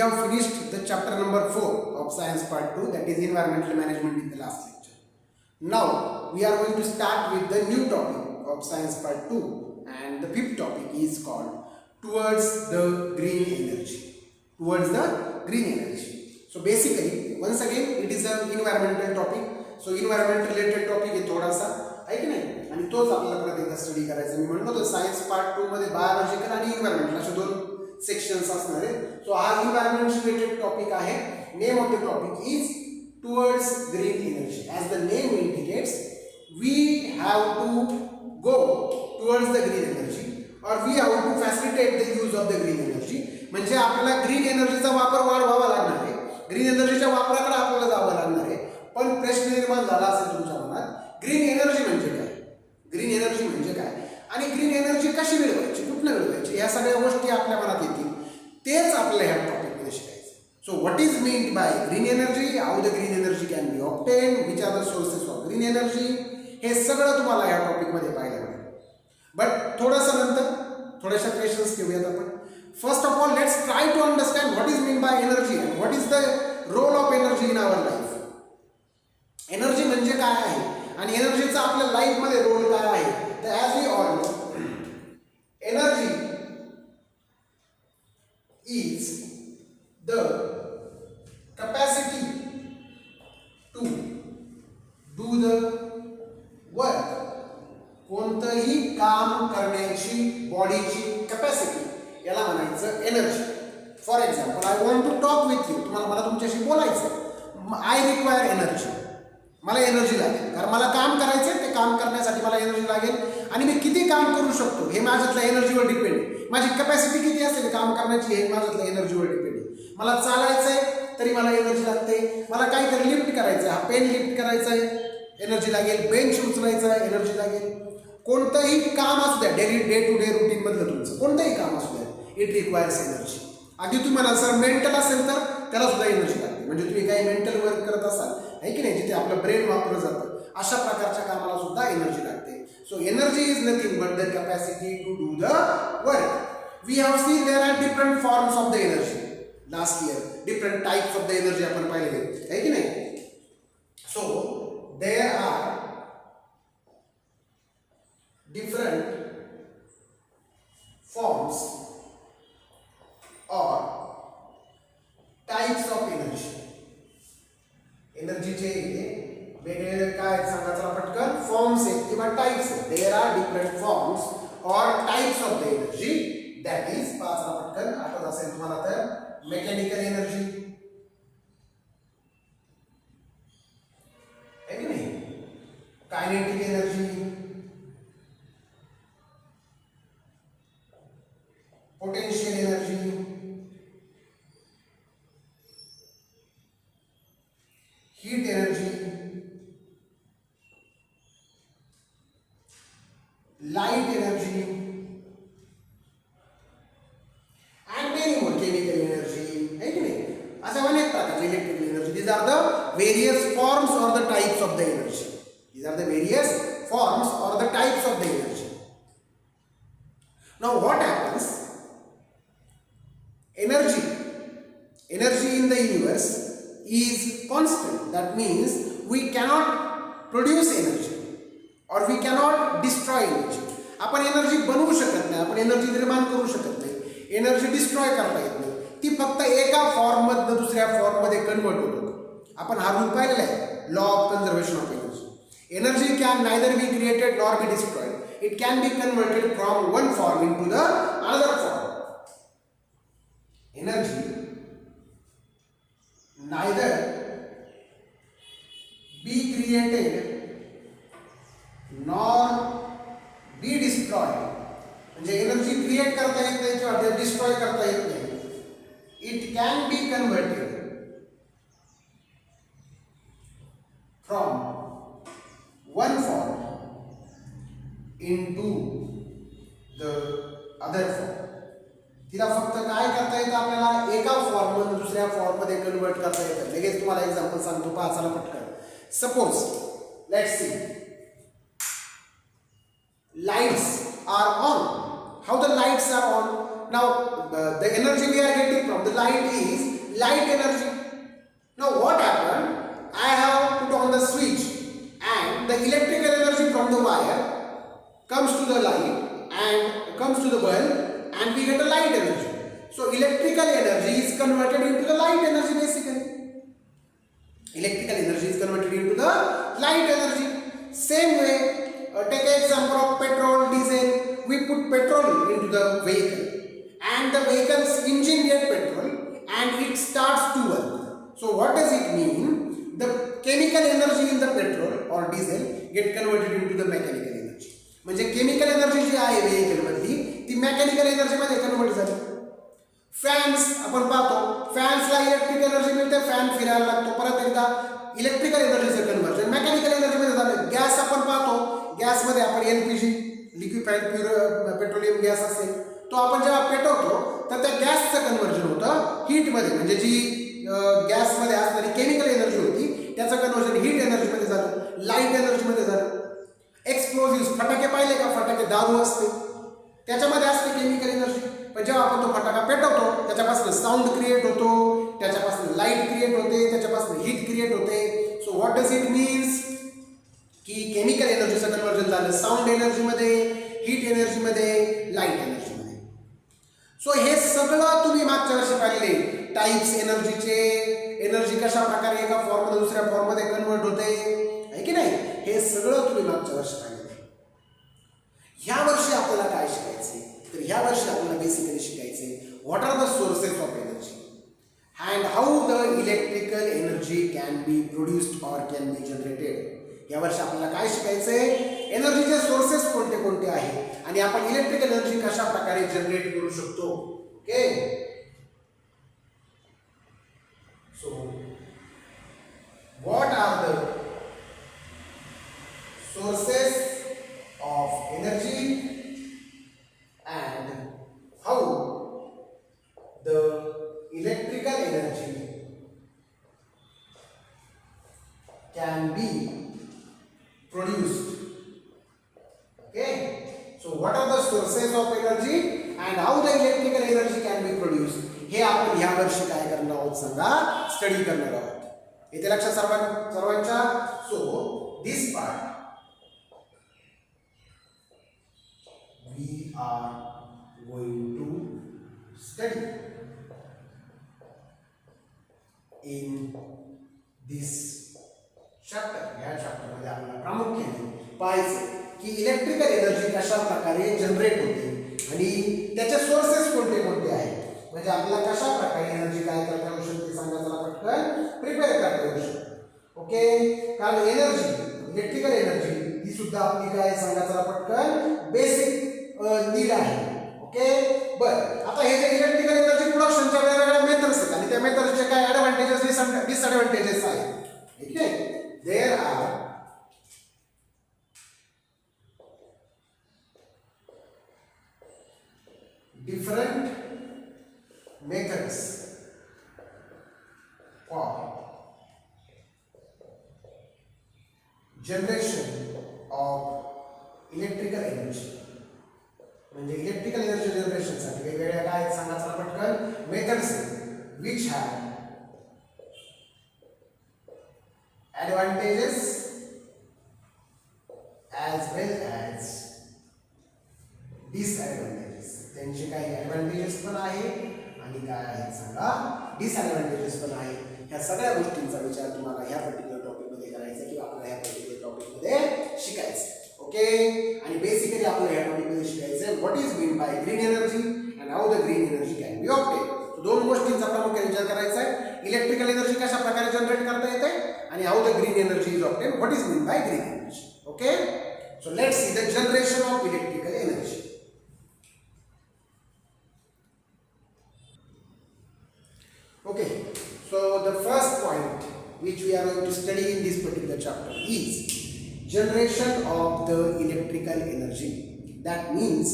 have finished the chapter number 4 of science part 2, that is environmental management, in the last lecture. Now we are going to start with the new topic of science part 2, and the fifth topic is called towards the green energy. Towards the green energy. So basically, once again, it is an environmental topic. So environment related topic आहे थोडासा, आहे की नाही, आणि तोच आपल्याला परत एकदा स्टडी करायचा. मी म्हणलो तर सायन्स पार्ट 2 मध्ये बायोलॉजिकल आणि एन्व्हायरमेंटल असे दोन सेक्शन्स असणार आहेत. सो हा एन्व्हायरमेंट रिलेटेड टॉपिक आहे. Name of the topic is towards green energy. As the name indicates, we have to go towards the green energy और we have to facilitate the use of the green energy. म्हणजे आपल्याला green एनर्जीचा वापर वाढवावा लागणार आहे. Green एनर्जीच्या वापराकडे आपल्याला जावं लागणार आहे. पण प्रश्न निर्माण झाला असेल तुमच्या मनात, ग्रीन एनर्जी म्हणजे काय, ग्रीन एनर्जी म्हणजे काय, आणि ग्रीन एनर्जी कशी मिळवायची, कुठनं मिळवायची, या सगळ्या गोष्टी आपल्या मनात येतील. तेच आपल्या ह्या टॉपिकमध्ये शिकायचं. So what is meant by green energy, how the green energy can B obtain, which are the sources of green energy, हे सगळं तुम्हाला ह्या टॉपिकमध्ये पाहायला मिळेल. बट थोडंसं नंतर थोड्याशा क्वेश्चन्स घेऊयात आपण. First of all, let's try to understand what is mean by energy and what is the role of energy in our life. Energy म्हणजे काय आहे आणि एनर्जीचा आपल्या लाईफ मध्ये रोल काय आहे. तर as we all know, energy is the capacity to do the work. कोणतंही काम करण्याची बॉडीची कॅपॅसिटी, याला म्हणायचं energy. For example, I want to talk with you. तुम्हाला मला तुमच्याशी बोलायचं. I require energy. मला एनर्जी लागेल, कारण मला काम करायचं आहे. ते काम करण्यासाठी मला एनर्जी लागेल, आणि मी किती काम करू शकतो हे माझ्यातल्या एनर्जीवर डिपेंड आहे. माझी कॅपॅसिटी किती असेल काम करण्याची हे माझ्यातल्या एनर्जीवर डिपेंड आहे. मला चालायचं आहे तरी मला एनर्जी लागते. मला काहीतरी लिफ्ट करायचं आहे, हा पेन लिफ्ट करायचा आहे, एनर्जी लागेल. बेंच उचलायचं आहे, एनर्जी लागेल. कोणतंही काम असू द्या, डे टू डे रुटीन मधलं तुमचं कोणतंही काम असू द्या, इट रिक्वायर्स एनर्जी. अगदी तुम्ही म्हणाल सर मेंटल असेल तर त्याला सुद्धा एनर्जी लागते. म्हणजे तुम्ही काही मेंटल वर्क करत असाल, आहे की नाही, जिथे आपलं ब्रेन वापरलं जातं, अशा प्रकारच्या कामाला सुद्धा एनर्जी लागते. So energy is nothing but the capacity to do the work. We have seen there are different forms of the energy. Last year different types of the energy आपण पाहिले, आहे की नाही. So there are different forms or types of energy. एनर्जीचे वेगवेगळे काय सांगा चला पटकन. फॉर्म्स आहेत किंवा टाइप्स आहेत. देयर आर डिफरंट फॉर्म्स और types of the energy. That is पाच पटकन आठवत असेल तुम्हाला तर, मेकॅनिकल एनर्जी, है की नाही, kinetic energy, potential energy, heat energy, light energy, and many more, chemical energy, है की नाही. अशा अनेक प्रकारचे electrical energy. These are the various forms or the types of the energy. These are the various forms or the types of the energy. Now what happens? Energy in the universe is constant. That means we cannot produce energy or we cannot destroy energy. आपण energy बनवू शकत नाही, आपण energy निर्माण करू शकत नाही, energy destroy करता येत नाही. ती फक्त एका फॉर्म मधनं दुसऱ्या फॉर्म मध्ये कन्वर्ट होतो. आपण हा रूल पाहिलेला आहे, law of conservation of energy. Energy can neither be created nor be destroyed. It can be converted from one form into the another form. Energy neither be created nor be destroyed. म्हणजे energy create करता येत नाही किंवा destroy करता येत नाही. It can be converted from one form into the other form. तिला फक्त काय करता येतं, आपल्याला एका फॉर्म मधून दुसऱ्या फॉर्म मध्ये कन्वर्ट करता येतं. लगेच तुम्हाला एक्झाम्पल सांगतो, पहा चला पटकन. Suppose let's see, lights are on. How the lights are on? Now the energy we are getting from the light is light energy. Now what happened? I have put on the switch and the electrical energy from the wire comes to the light and comes to the bulb and we get a light energy. So electrical energy is converted into the light energy basically. Electrical energy is converted into the light energy. Same way, take an example of petrol, diesel. We put petrol into the vehicle and the vehicle's engine gets petrol and it starts to work. So what does it mean? The chemical energy in the petrol or diesel get converted into the mechanical energy. म्हणजे chemical energy जी आहे vehicle मधली ती mechanical energy मध्ये convert झाली. Fans आपण पाहतो, फॅन्सला electric energy मिळते, fan फिरायला लागतो, परत एकदा इलेक्ट्रिकल एनर्जीचं कन्वर्जन मेकॅनिकल एनर्जीमध्ये झालं. गॅस आपण पाहतो, गॅसमध्ये आपण एलपीजी लिक्विफाईड पेट्रोलियम गॅस असेल तो आपण जेव्हा पेटवतो तर त्या गॅसचं कन्वर्जन होतं हीटमध्ये, म्हणजे जी गॅसमध्ये असणारी केमिकल एनर्जी होती त्याचं कन्वर्जन हीट एनर्जीमध्ये झालं, लाईट एनर्जीमध्ये झालं. एक्सप्लोजिव्ह फटाके पाहिले का? फटाके दारू असते त्याच्यामध्ये असते केमिकल एनर्जी, पण जेव्हा आपण तो फटाका पेटवतो त्याच्यापासून साऊंड क्रिएट होतो, त्याच्यापासून लाईट क्रिएट होते, त्याच्यापासून हीट क्रिएट होते. So what does it means की केमिकल एनर्जीचं कन्वर्जन झालं साऊंड एनर्जीमध्ये, हीट एनर्जीमध्ये, लाईट एनर्जीमध्ये. सो हे सगळं तुम्ही मागच्या वर्षी पाहिले. टाइप्स एनर्जीचे, एनर्जी कशा प्रकारे एका फॉर्ममध्ये दुसऱ्या फॉर्ममध्ये कन्वर्ट होते आहे की नाही, हे सगळं तुम्ही मागच्या वर्षी पाहिले. ह्या वर्षी आपल्याला काय शिकायचे? तर ह्या वर्षी आपल्याला बेसिकली शिकायचे what are the sources of energy and how the electrical energy can be produced or can be generated. या वर्षी आपल्याला काय शिकायचे? एनर्जीचे सोर्सेस कोणते कोणते आहेत आणि आपण इलेक्ट्रिकल एनर्जी कशा प्रकारे जनरेट करू शकतो. Okay, so what are the sources of energy and how the electrical energy can be produced. Okay, so what are the sources of energy and how the electrical energy can be produced, हे आपण ह्या वर्षी काय करणार आहोत सांगा, study करणार आहोत. इथे लक्षात सर्वांच्या. So this part we are going to study in this chapter. या चॅप्टर मध्ये आपल्याला प्रामुख्याने पाहायचे की इलेक्ट्रिकल एनर्जी कशा प्रकारे जनरेट होते आणि त्याचे सोर्सेस कोणते कोणते आहेत, म्हणजे आपल्याला कशा प्रकारे एनर्जी काय करता येऊ शकते सांगायला पटकन प्रिपेअर करता येऊ शकते. ओके, कारण एनर्जी इलेक्ट्रिकल एनर्जी ही सुद्धा आपली काय सांगायला पटकन बेसिक नीड आहे. ओके, बरं आता हे जे इलेक्ट्रिकल एनर्जी प्रोडक्शनच्या वेगवेगळ्या मेथड्स आहेत आणि त्या मेथड्सचे काय ॲडव्हान्टेजेस डिसएडव्हान्टेजेस आहेत. ठीक आहे, there are different methods for generation of electrical energy. म्हणजे इलेक्ट्रिकल एनर्जी जनरेशन साठी वेगवेगळ्या काय सांगायचं पटकन methods which have advantages as well as disadvantages. त्यांचे काही ॲडव्हान्टेजेस पण आहे आणि काय आहेत सांगा डिसएडव्हान्टेजेस पण आहे. ह्या सगळ्या गोष्टींचा विचार तुम्हाला ह्या पर्टिक्युलर टॉपिक मध्ये करायचा किंवा आपल्याला ह्या पर्टिक्युलर टॉपिक मध्ये शिकायचं. ओके, आणि बेसिकली आपल्याला ह्या टॉपिक मध्ये शिकायचं what is mean by green energy and how the green energy can B obtain. दोन गोष्टींचा प्रामुख्याने विचार करायचा आहे. इलेक्ट्रिकल एनर्जी कशा प्रकारे जनरेट करता येते आणि how the green energy is obtain, what is mean by green energy. Okay, so let's see the generation of electrical energy. Okay, so the first point which we are going to study in this particular chapter is generation of the electrical energy. That means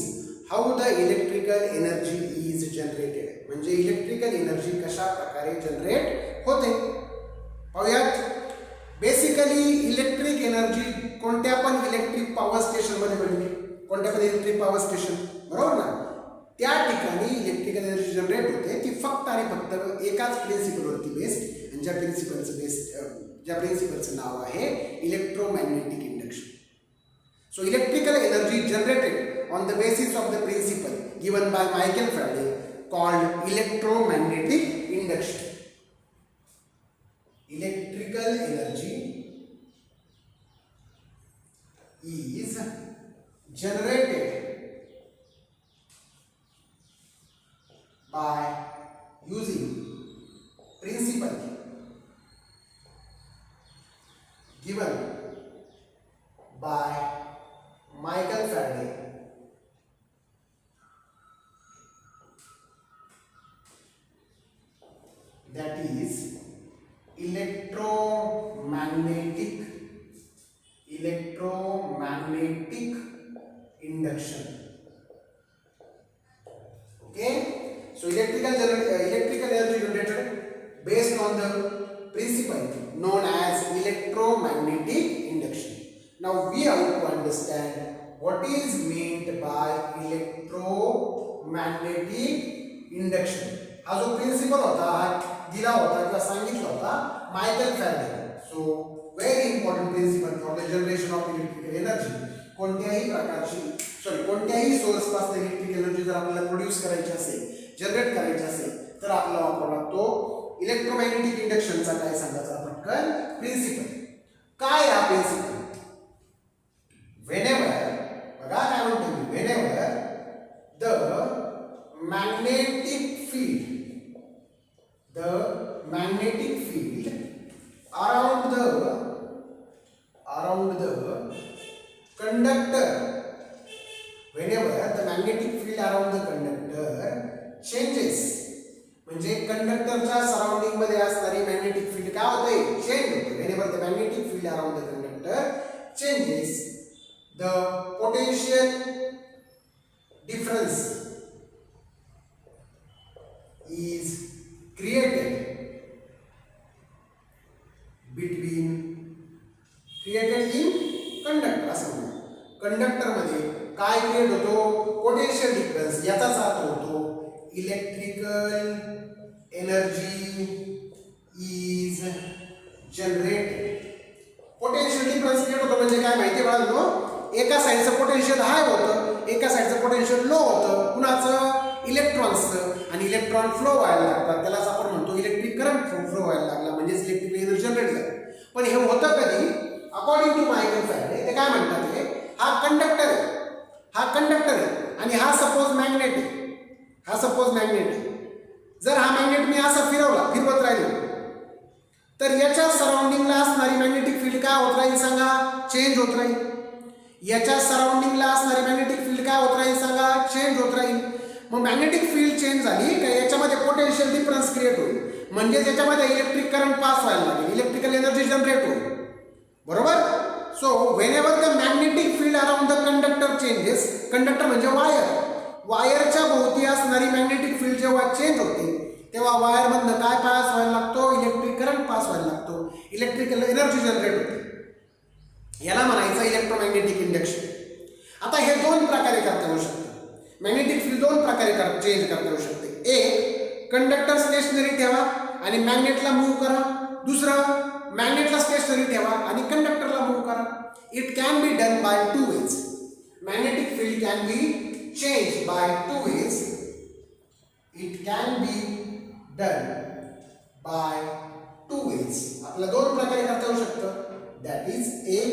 how the electrical energy is generated. म्हणजे electrical energy कशा प्रकारे generate होते पाहूयात. Basically electric energy कोणत्या पण electric power station मध्ये बनते, कोणत्या पण इलेक्ट्रिक पॉवर स्टेशन, बरोबर ना. त्या ठिकाणी इलेक्ट्रिकल एनर्जी जनरेट होते ती फक्त आणि फक्त एकाच प्रिन्सिपलवरती बेस्ड, आणि ज्या प्रिन्सिपलचं नाव आहे electromagnetic induction. So electrical energy generated on the basis of the principle given by Michael Faraday called electromagnetic induction. Electrical energy is generated by using principle given by Michael Faraday, that is electromagnetic induction. Okay, so electrical energy generated based on the principle known as electromagnetic induction. Now we have to understand what is meant by electromagnetic induction. हा जो principal होता दिला होता किंवा सांगितला होता Michael Faraday. So very important principle for the generation of electrical energy. कोणत्याही source पासून इलेक्ट्रिकल एनर्जी जर आपल्याला प्रोड्यूस करायची असेल, जनरेट करायची असेल, तर आपल्याला वापरावा लागतो इलेक्ट्रोमॅग्नेटिक इंडक्शनचा काय सांगायचा पटकन प्रिन्सिपल. काय हा principal? whenever the magnetic field around the conductor, whenever the magnetic field around the conductor changes, म्हणजे कंडक्टरच्या सराउंडिंग मध्ये असणारी मॅग्नेटिक फील्ड काय होते? चेंज होते. whenever the magnetic field around the conductor changes, the potential difference is created in conductor. असं म्हणून conductor मध्ये काय क्रिएट होतो? Potential difference. याचाच अर्थ होतो electrical energy is generated. Potential difference create होतो म्हणजे काय माहिती बाळांनो? एका साईडचं पोटेन्शियल हाय होतं, एका साईडचं पोटेन्शियल लो होतं. कुणाचं? इलेक्ट्रॉन्सचं. आणि इलेक्ट्रॉन फ्लो व्हायला लागतात, त्यालाच आपण म्हणतो इलेक्ट्रिक करंट फ्लो व्हायला लागला, म्हणजेच इलेक्ट्रिकल एनर्जी जनरेट झाली. पण हे होतं कधी? अकॉर्डिंग टू मायकल फॅराडे ते काय म्हणतात? हा कंडक्टर आहे आणि हा सपोज मॅग्नेट आहे. जर हा मॅग्नेट मी असा फिरवत राहिलो तर याच्या सराउंडिंगला असणारी मॅग्नेटिक फील्ड काय होत राहील सांगा? चेंज होत राहील. याच्या सराउंडिंगला असणारी मॅग्नेटिक फील्ड काय होत राहील सांगा? चेंज होत राहील. मग मॅग्नेटिक फील्ड चेंज झाली का याच्यामध्ये पोटेन्शियल डिफरन्स क्रिएट होईल, म्हणजे याच्यामध्ये इलेक्ट्रिक करंट पास व्हायला लागेल, इलेक्ट्रिकल एनर्जी जनरेट होईल. बरोबर? So whenever the magnetic field around the conductor changes, conductor म्हणजे वायरच्या भोवती असणारी मॅग्नेटिक फील्ड जेव्हा चेंज होते तेव्हा वायरमधनं काय पास व्हायला लागतो? इलेक्ट्रिक करंट पास व्हायला लागतो, इलेक्ट्रिकल एनर्जी जनरेट होते. याला म्हणायचं इलेक्ट्रोमॅग्नेटिक इंडक्शन. आता हे दोन प्रकारे करता येऊ शकतं. मॅग्नेटिक फील्ड दोन प्रकारे चेंज करता येऊ शकते. एक, कंडक्टर स्टेशनरी ठेवा आणि मॅग्नेटला मूव्ह करा. दुसरं, मॅग्नेटला स्टेशनरी ठेवा आणि कंडक्टरला मूव्ह करा. It can be done by two ways. Magnetic field can be change by two ways. It can be done by two ways. आपल्याला दोन प्रकारे करता येऊ शकतं. दॅट इज एक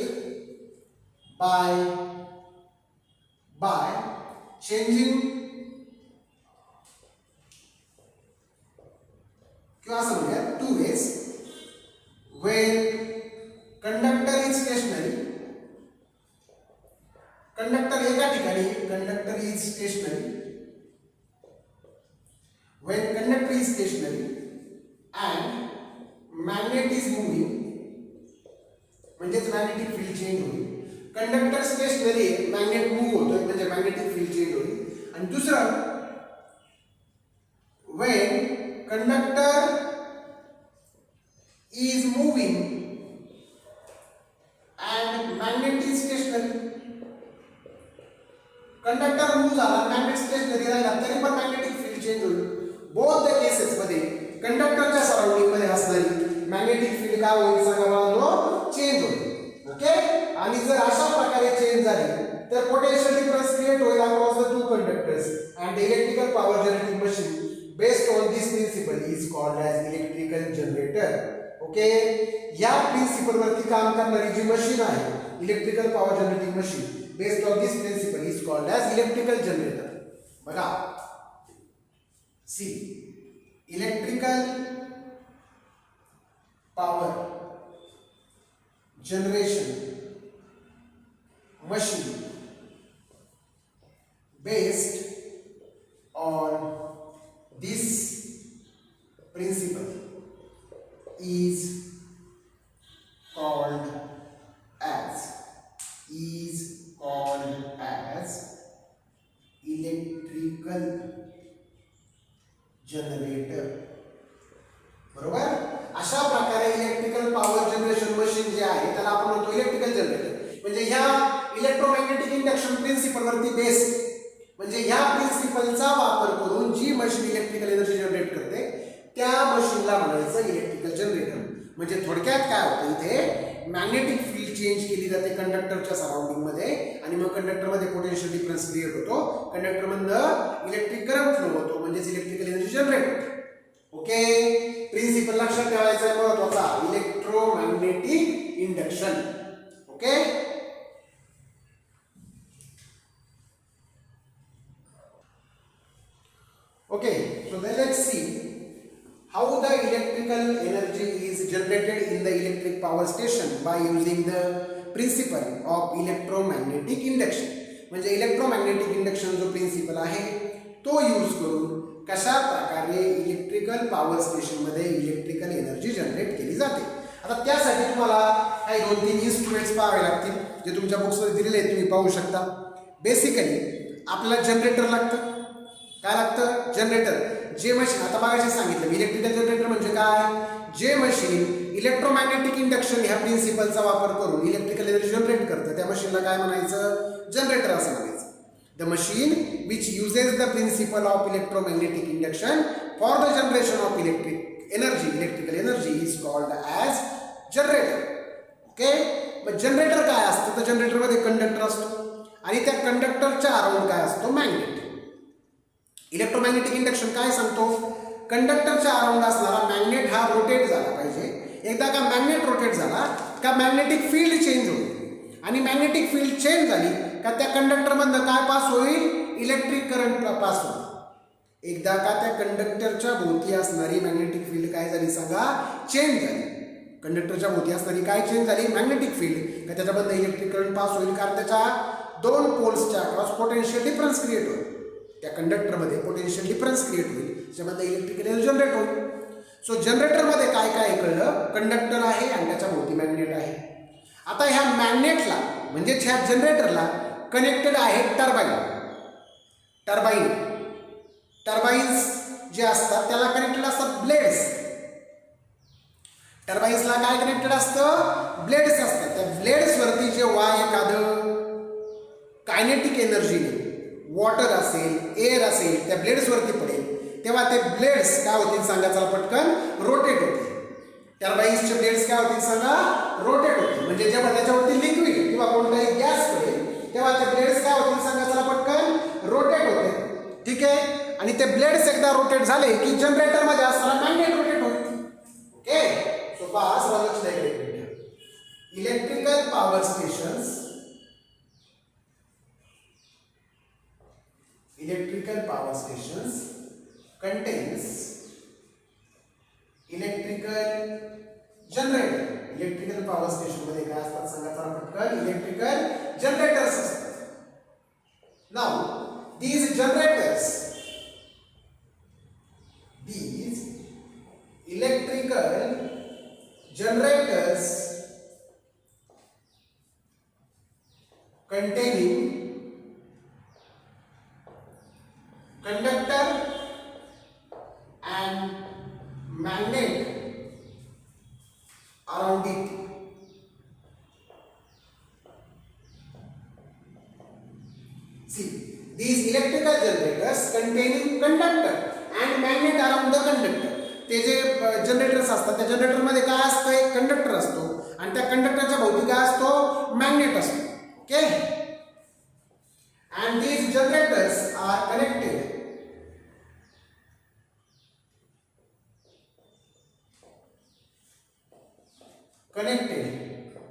बाय चेंजिंग किंवा असं म्हणूया two ways. when conductor is stationary, conductor एका ठिकाणी, conductor is stationary. when conductor is stationary and magnet is moving, म्हणजेच मॅग्नेटिक फील्ड चेंज होईल. कंडक्टर स्टेशनरी आहे, मॅग्नेट मूव्ह होतोय म्हणजे मॅग्नेटिक फील्ड चेंज होईल. आणि दुसरं, when conductor is moving and magnet is stationary. Conductor move झाला, magnet stationery राहिला तरी पण मॅग्नेटिक फील्ड चेंज होईल. बोथ द केसेस मध्ये कंडक्टरच्या सराउंडिंग मध्ये असणारी मॅग्नेटिक फील्ड काय होईल सांगा मला, चेंज होईल. ओके. आणि जर अशा प्रकारे चेंज झाली तर पोटेन्शियल डिफरन्स क्रिएट होईल across the two conductors and electrical power generating machine based on this principle is called as electrical generator. Okay. या प्रिन्सिपल वरती काम करणारी जी मशीन आहे, electrical power generating machine based on this principle is called as electrical generator. बघा, see, electrical power generation machine based on this principle is called as electrical generator. बरोबर. अशा प्रकारे इलेक्ट्रिकल पॉवर जनरेशन मशीन जे आहे त्याला आपण म्हणतो electrical generator. म्हणजे ह्या इलेक्ट्रोमॅग्नेटिक इंडक्शन प्रिन्सिपल वरती बेस, म्हणजे ह्या प्रिन्सिपलचा वापर करून जी मशीन इलेक्ट्रिकल एनर्जी जनरेट करते त्या मशीनला म्हणायचं इलेक्ट्रिकल जनरेटर. म्हणजे थोडक्यात काय होतं, इथे मॅग्नेटिक फील्ड चेंज केली जाते कंडक्टरच्या सराउंडिंग मध्ये आणि मग कंडक्टर मध्ये पोटेन्शियल डिफरन्स क्रिएट होतो, कंडक्टर मधनं इलेक्ट्रिक करंट फ्लो होतो, म्हणजे इलेक्ट्रिकल एनर्जी जनरेट होते. ओके. प्रिन्सिपल लक्षात ठेवायचा आहे महत्वाचा, electromagnetic induction. Okay. Okay, so let's C how the electrical energy is generated in the electric power station by using the principle of electromagnetic induction. म्हणजे electromagnetic induction जो principal आहे तो use करून कशा प्रकारे इलेक्ट्रिकल पॉवर स्टेशन मध्ये electrical energy generate केली जाते. आता त्यासाठी तुम्हाला काही 2-3 इन्स्ट्रुमेंट्स पाहावे लागतील जे तुमच्या बुक्समध्ये दिलेले आहेत, तुम्ही पाहू शकता. बेसिकली आपल्याला जनरेटर लागतं. काय लागतं? जनरेटर. जे मशीन, आता मागाशी सांगितलं इलेक्ट्रिकल जनरेटर म्हणजे काय, जे मशीन इलेक्ट्रोमॅग्नेटिक इंडक्शन ह्या प्रिन्सिपलचा वापर करून इलेक्ट्रिकल एनर्जी जनरेट करतं त्या मशीनला काय म्हणायचं, जनरेटर असं म्हणायचं. The machine which uses the principle of electromagnetic induction for the generation of electrical energy is called as generator. Okay. मग जनरेटर काय असतं, तर जनरेटरमध्ये कंडक्टर असतो आणि त्या कंडक्टरच्या अराउंड काय असतो, मॅग्नेट. इलेक्ट्रोमॅग्नेटिक इंडक्शन काय सांगतो, कंडक्टरच्या अराउंड असणारा मॅग्नेट हा रोटेट झाला पाहिजे. एकदा का मॅग्नेट रोटेट झाला का मॅग्नेटिक फील्ड चेंज होईल आणि मॅग्नेटिक फील्ड चेंज झाली का त्या कंडक्टरमधनं काय पास होईल, इलेक्ट्रिक करंट पास होईल. एकदा का त्या कंडक्टरच्या भोवती असणारी मॅग्नेटिक फील्ड काय झाली सांगा, चेंज झाली. कंडक्टरच्या भोवती असणारी काय चेंज झाली, मॅग्नेटिक फील्ड, का त्याच्यामधनं इलेक्ट्रिक करंट पास होईल कारण त्याच्या दोन पोल्सच्या क्रॉस पोटेन्शियल डिफरन्स क्रिएट होईल. त्या कंडक्टरमध्ये पोटेन्शियल डिफरन्स क्रिएट होईल, त्याच्यामध्ये इलेक्ट्रिकल एनर्जी जनरेट होईल. सो जनरेटरमध्ये काय काय कळलं, कंडक्टर आहे आणि त्याच्या भोवती मॅग्नेट आहे. आता ह्या मॅग्नेटला म्हणजे ह्या जनरेटरला कनेक्टेड आहे टर्बाईन्स जे असतात त्याला कनेक्टेड असतात ब्लेड्स. टर्बाईन्सला काय कनेक्टेड असतं, ब्लेड्स असतात. त्या ब्लेड्स वरती जेव्हा एखादं कायनेटिक एनर्जी वॉटर असेल, एअर असेल, त्या ब्लेड्स वरती पडेल तेव्हा ते ब्लेड्स काय होतील सांगा, चला पटकन, रोटेट होतील. टर्बाईन्सचे ब्लेड्स काय होतील सांगा, रोटेट होतील. म्हणजे जेव्हा त्याच्यावरती लिक्विड किंवा कोणताही गॅस पडेल तेव्हा ते ब्लेड्स काय होतील सांगा, चला पटकन, रोटेट होते. ठीक आहे. आणि ते ब्लेड्स एकदा रोटेट झाले की जनरेटर मध्ये असणारा मॅग्नेट रोटेट होईल. Okay. So pass electrical power stations contains electrical generator. Electrical power station मध्ये काय असतात सांगा, चला पटकन, इलेक्ट्रिकल जनरेटर्स असतात. Now these electrical generators containing conductor and magnet around it. See, these electrical generators containing conductor and magnet around the conductor. ते जे generators असतात त्या जनरेटरमध्ये काय असतं, एक कंडक्टर असतो आणि त्या कंडक्टरच्या भोवती काय असतो, मॅग्नेट असतो. Okay, and these generators are connected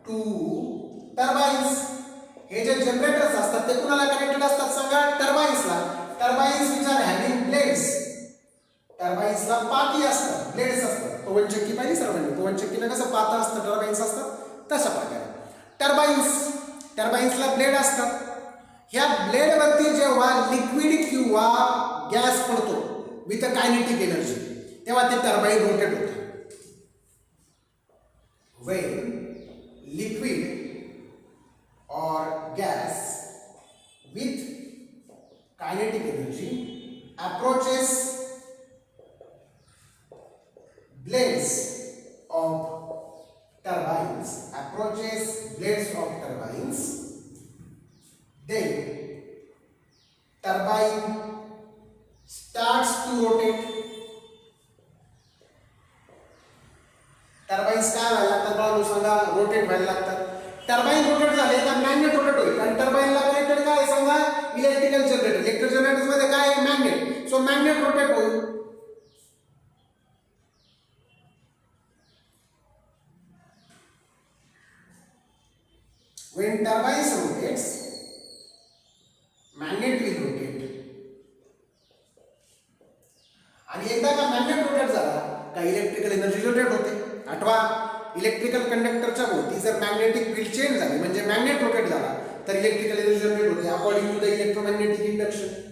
to turbines. हे जे जनरेटर्स असतात ते कुणाला कनेक्टेड असतात सांगा, टर्बाइन्सला. Turbines which are having blades. टर्बाइन्सला पाती असतात, ब्लेड्स असतात. पवनचक्की पाहिली सर्वांनी, पवनचक्कीला कसं पाता असतं, टर्बाइन्स असतात तशा प्रकारे टर्बाइन्सला ब्लेड असतात. ह्या ब्लेडवरती जेव्हा लिक्विड किंवा गॅस पडतो विथ अ कायनेटिक एनर्जी तेव्हा ते टर्बाइन रोटेट होते. When liquid or gas with kinetic energy approaches blades of turbines, then turbine starts to rotate. Turbines काय व्हायला लागतात बाळांनो सांगा, रोटेट व्हायला लागतात. टर्बाइन रोटेट झाले तर मॅग्नेट रोटेट होईल आणि टर्बाइनला कनेक्टेड काय सांगा, इलेक्ट्रिकल जनरेटर. इलेक्ट्रिकल जनरेटर्स मध्ये काय आहे, मॅग्नेट. सो मॅग्नेट रोटेट होईल. when turbines rotates magnet will rotate. आणि एकदा का मॅग्नेट रोटेट झाला का इलेक्ट्रिकल एनर्जी जनरेट होते. आठवा, इलेक्ट्रिकल कंडक्टरच्या भोवती जर मॅग्नेटिक फील्ड चेंज झाली म्हणजे मॅग्नेट रोटेट झाला तर इलेक्ट्रिकल एनर्जी जनरेट होते according to the electromagnetic induction.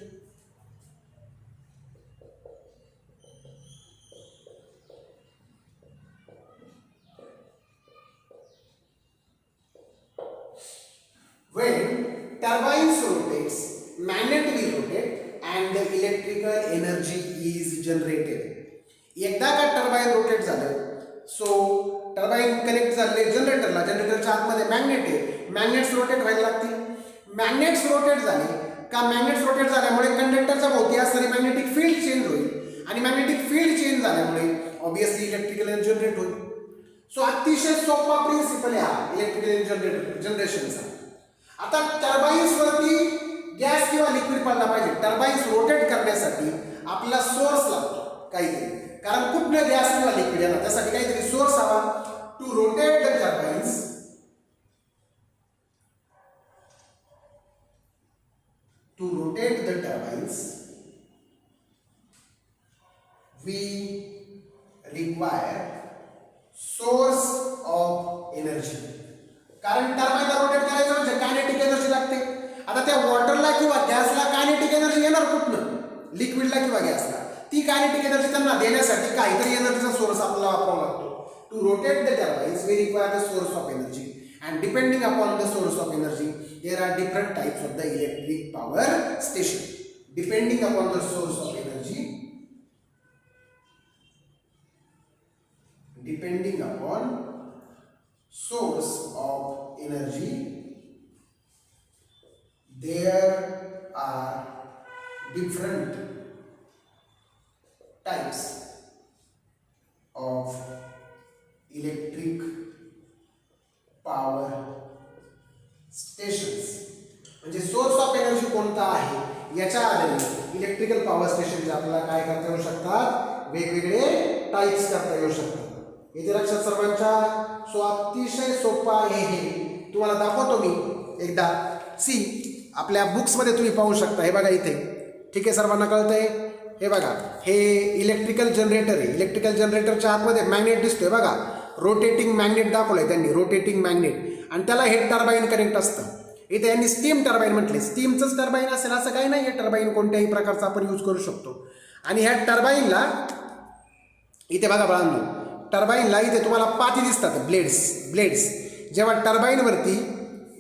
When turbines rotates, magnet will rotate and the electrical energy is generated. एकदा का टर्बाइन रोटेट झालं, सो टर्बाइन कनेक्ट झाले जनरेटरला, जनरेटरच्या आतमध्ये मॅग्नेट आहे, मॅग्नेट्स रोटेट व्हायला लागतील. मॅग्नेट्स रोटेट झाले का मॅग्नेट्स रोटेट झाल्यामुळे कंडक्टरच्या भोवती असणारी मॅग्नेटिक फील्ड चेंज होईल आणि मॅग्नेटिक फील्ड चेंज झाल्यामुळे ऑब्विसली इलेक्ट्रिकल एनर्जी जनरेट होईल. सो अतिशय सोपा प्रिन्सिपल आहे हा इलेक्ट्रिकल एनर्जी जनरेशनचा. आता टर्बाइन्स वरती गॅस किंवा लिक्विड पडला पाहिजे. टर्बाइन्स रोटेट करण्यासाठी आपला सोर्स लागतो काहीतरी, कारण कुठनं गॅस किंवा लिक्विड येणार, त्यासाठी काहीतरी सोर्स हवा. To rotate the turbines we require source of energy. कारण टर्बाइनला रोटेट करायचं म्हणजे कायनेटिक एनर्जी लागते. आता त्या वॉटरला किंवा गॅसला कायनेटिक एनर्जी येणार कुठनं, लिक्विडला किंवा गॅसला. ती कायनेटिक एनर्जी त्यांना देण्यासाठी काहीतरी एनर्जीचा सोर्स आपल्याला वापरावा लागतो. To rotate the turbines we require the source of energy and depending upon the source of energy there are different types of the electric power station. Depending upon the source of energy, depending upon source of energy there are different types of electric power stations. म्हणजे source of energy कोणता आहे याच्या आधारे electrical power स्टेशनचे आपल्याला काय करता येऊ शकतात, वेगवेगळे टाइप्स करता येऊ शकतात. इथे लक्षात सर्वांच्या. सो अतिशय सोपा आहे हे, तुम्हाला दाखवतो मी एकदा. सी आपल्या बुक्समध्ये तुम्ही पाहू शकता, हे बघा इथे. ठीक आहे, सर्वांना कळतंय. हे बघा, हे इलेक्ट्रिकल जनरेटर आहे. इलेक्ट्रिकल जनरेटरच्या आतमध्ये मॅग्नेट दिसतोय बघा, रोटेटिंग मॅग्नेट दाखवलंय त्यांनी, रोटेटिंग मॅग्नेट. आणि त्याला हे टर्बाइन कनेक्ट असतं. इथे यांनी स्टीम टर्बाइन म्हटले. स्टीमचंच टर्बाइन असेल असं काही नाही, हे टर्बाइन कोणत्याही प्रकारचा आपण यूज करू शकतो. आणि ह्या टर्बाइनला इथे बघा बाळांनो, टर्बाइनला इथे तुम्हाला पाती दिसतात, ब्लेड्स. जेव्हा टर्बाइनवरती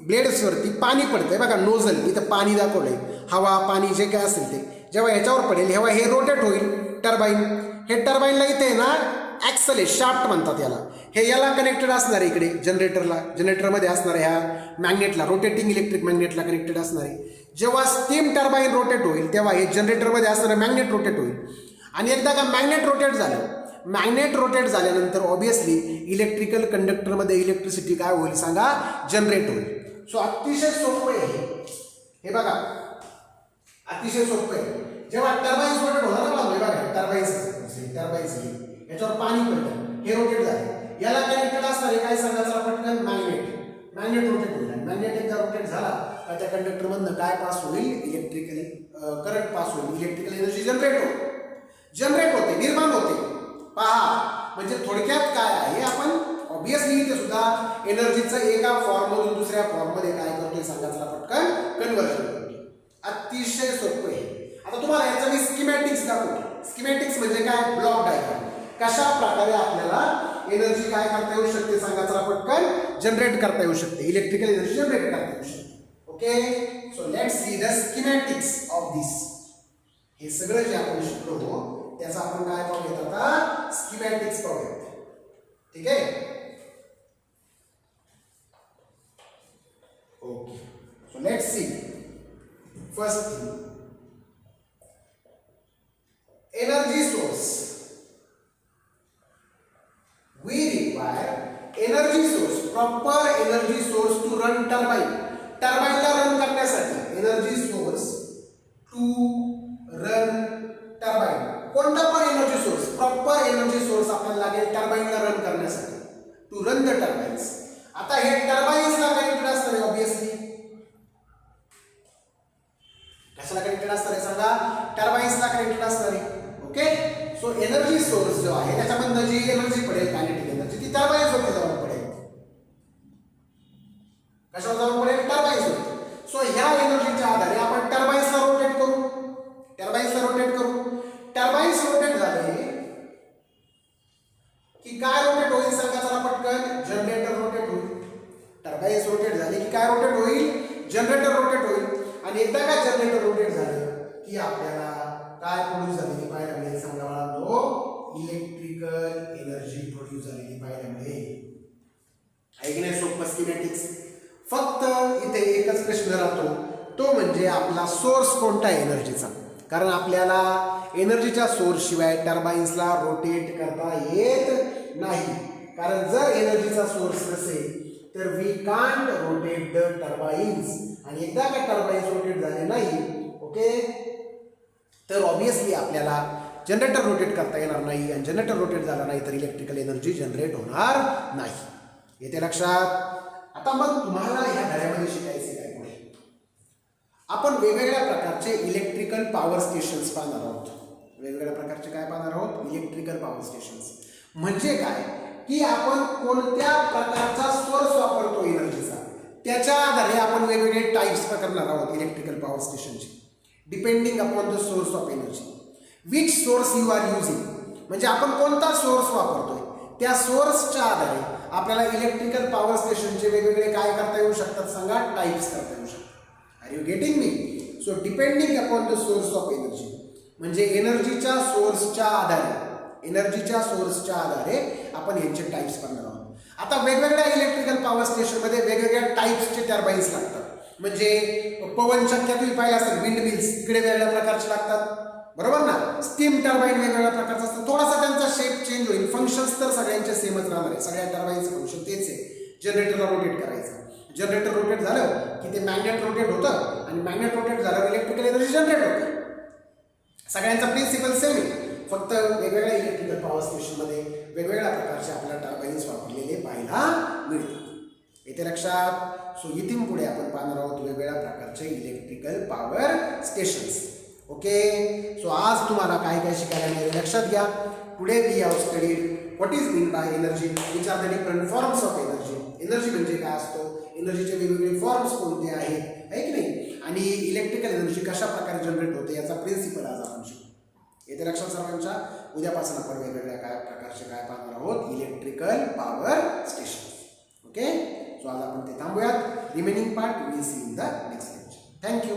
ब्लेड्सवरती पाणी पडतंय बघा, नोझल इथं पाणी दाखवलंय, हवा पाणी जे काय असेल ते जेव्हा ह्याच्यावर पडेल तेव्हा हे रोटेट होईल टर्बाइन. हे टर्बाइनला इथे ना ॲक्सल आहे, शाफ्ट म्हणतात याला. हे याला कनेक्टेड असणार आहे इकडे जनरेटरला, जनरेटरमध्ये असणार आहे ह्या मॅग्नेटला, रोटेटिंग इलेक्ट्रिक मॅग्नेटला कनेक्टेड असणार आहे. जेव्हा स्टीम टर्बाईन रोटेट होईल तेव्हा हे जनरेटरमध्ये असणारं मॅग्नेट रोटेट होईल. आणि एकदा का मॅग्नेट रोटेट झालं, मॅग्नेट रोटेट झाल्यानंतर ऑब्विसली इलेक्ट्रिकल कंडक्टरमध्ये इलेक्ट्रिसिटी काय होईल सांगा, जनरेट होईल. सो अतिशय सोपं आहे हे बघा, अतिशय सोपं आहे. जेव्हा टर्बाईन्स रोटेट होणार ना, हे बघा टर्बाईन्स याच्यावर पाणी पडलं, हे रोटेट झाले, याला कनेक्टेड असणार आहे काय सांगा चला पटकन, मॅग्नेट रोटेट होईल. आणि मॅग्नेट एकदा रोटेट झाला तर त्या कंडक्टरमधनं काय पास होईल, इलेक्ट्रिकली करंट पास होईल, इलेक्ट्रिकल एनर्जी जनरेट होते, निर्माण होते. पहा म्हणजे थोडक्यात काय आहे, आपण ऑब्विसली इथे सुद्धा एनर्जीचं एका फॉर्ममधून दुसऱ्या फॉर्ममध्ये काय करतोय सांगा चला पटकन, कन्व्हर्जन करतोय. अतिशय सोपं आहे. आता तुम्हाला याचं मी स्कीमॅटिक्स दाखवतो. स्कीमॅटिक्स म्हणजे काय, ब्लॉक डायग्राम. कशा प्रकारे आपल्याला एनर्जी काय करता येऊ शकते सांगा चला पटकन, जनरेट करता येऊ शकते, इलेक्ट्रिकल एनर्जी जनरेट करता येऊ शकते. Okay, so let's see the schematics of this. हे सगळं जे आपण शिकलो त्याचा आपण काय पाहूयात आता, स्कीमॅटिक्स पाहूयात. ठीक आहे, okay. So let's C first thing, energy source. We require energy source, proper energy source to run turbine. टर्बाईनला रन करण्यासाठी energy source to run turbine. कोणता पण energy source, proper energy source आपल्याला लागेल टर्बाईनला रन करण्यासाठी, टू रन द टर्बाईन्स. आता हे टर्बाईन्सला कनेक्टेड असणार आहे ऑब्विसली. कशाला कनेक्टेड असणार आहे सांगा, टर्बाईन्सला कनेक्टेड असणार आहे. ओके, सो एनर्जी सोर्स जो आहे त्याच्यामधनं जी एनर्जी पडेल, कायनेटिक एनर्जी, ती टर्बाईन्स वरती जाऊन पडेल. कशावर जाऊन पडेल, टर्बाईन्स वरती. सो ह्या एनर्जीच्या आधारे आपण टर्बाईन्सला रोटेट करू, टर्बाईन्स रोटेट झाले की काय रोटेट होईल सांगा चला पटकन, जनरेटर रोटेट होईल. टर्बाईन्स रोटेट झाले की काय रोटेट होईल, जनरेटर रोटेट होईल. आणि एकदा का जनरेटर रोटेट झालं की आपल्याला काय प्रोड्यूस झालेली पाहायला मिळेल सांगा बाळांनो, इलेक्ट्रिकल एनर्जी प्रोड्यूस झालेली पाहायला मिळेल. ऐकणे सोपं स्कीमॅटिक्स. फक्त इथे एकच प्रश्न राहतो, तो म्हणजे आपला सोर्स कोणता आहे एनर्जीचा. कारण आपल्याला एनर्जीच्या सोर्स शिवाय टर्बाईन्सला रोटेट करता येत नाही. कारण जर एनर्जीचा सोर्स नसेल तर we can't rotate the turbines. आणि एकदा का टर्बाईन्स रोटेट झाले नाही, ओके, तर ऑब्विसली आपल्याला जनरेटर रोटेट करता येणार नाही. आणि जनरेटर रोटेट झाला नाही तर इलेक्ट्रिकल एनर्जी जनरेट होणार नाही. येते लक्षात. आता मग तुम्हाला ह्या धड्यामध्ये शिकायचे काय पुढे, आपण वेगवेगळ्या प्रकारचे इलेक्ट्रिकल पॉवर स्टेशन्स पाहणार आहोत. वेगवेगळ्या प्रकारचे काय पाहणार आहोत, इलेक्ट्रिकल पॉवर स्टेशन्स. म्हणजे काय की आपण कोणत्या प्रकारचा सोर्स वापरतो एनर्जीचा, त्याच्या आधारे आपण वेगवेगळे टाइप्स करणार आहोत इलेक्ट्रिकल पॉवर स्टेशनचे, depending upon the source of energy. Which source you are using, म्हणजे आपण कोणता सोर्स वापरतोय त्या सोर्सच्या आधारे आपल्याला इलेक्ट्रिकल पॉवर स्टेशनचे वेगवेगळे काय करता येऊ शकतात सांगा, टाइप्स करता येऊ शकतात. Are you getting me. So depending upon the source of energy म्हणजे एनर्जीच्या सोर्सच्या आधारे आपण यांचे टाइप्स करणार आहोत. आता वेगवेगळ्या इलेक्ट्रिकल पॉवर स्टेशनमध्ये वेगवेगळ्या टाइप्सचे टर्बाईन्स लागतात. म्हणजे पवन चक्क्या तुम्ही पाहिल्या असतात, विंड मिल्स इकडे वेगवेगळ्या प्रकारचे लागतात, बरोबर ना. स्टीम टर्बाईन वेगवेगळ्या प्रकारचा असतात, थोडासा त्यांचा शेप चेंज होईल, फंक्शन्स तर सगळ्यांचे सेमच राहणार आहे. सगळ्या टर्बाईनचं फंक्शन तेच आहे, जनरेटरला रोटेट करायचं. जनरेटर रोटेट झालं की ते मॅग्नेट रोटेट होतं आणि मॅग्नेट रोटेट झाल्यावर इलेक्ट्रिकल एनर्जी जनरेट होते. सगळ्यांचा प्रिन्सिपल सेम आहे, फक्त वेगवेगळ्या इलेक्ट्रिकल पॉवर स्टेशनमध्ये वेगवेगळ्या प्रकारचे आपल्याला टर्बाईन्स वापरलेले पाहायला मिळतात. येते लक्षात. सो इथून पुढे आपण पाहणार आहोत वेगवेगळ्या प्रकारचे electrical power stations. Okay, so आज तुम्हाला काय काय शिकायला मिळेल लक्षात घ्या. Today we have studied what is mean by energy, which are the different forms of energy. Energy म्हणजे काय असतो, एनर्जीचे वेगवेगळे फॉर्म्स कोणते आहेत, आहे की नाही, आणि इलेक्ट्रिकल एनर्जी कशा प्रकारे जनरेट होते याचा प्रिन्सिपल आज आपण शिकू. येते लक्षात सर्वांच्या. उद्यापासून आपण वेगवेगळ्या काय प्रकारचे काय पाहणार आहोत, electrical power station. Okay, so आज आपण ते थांबूयात. Remaining part we see in the next lecture. Thank you.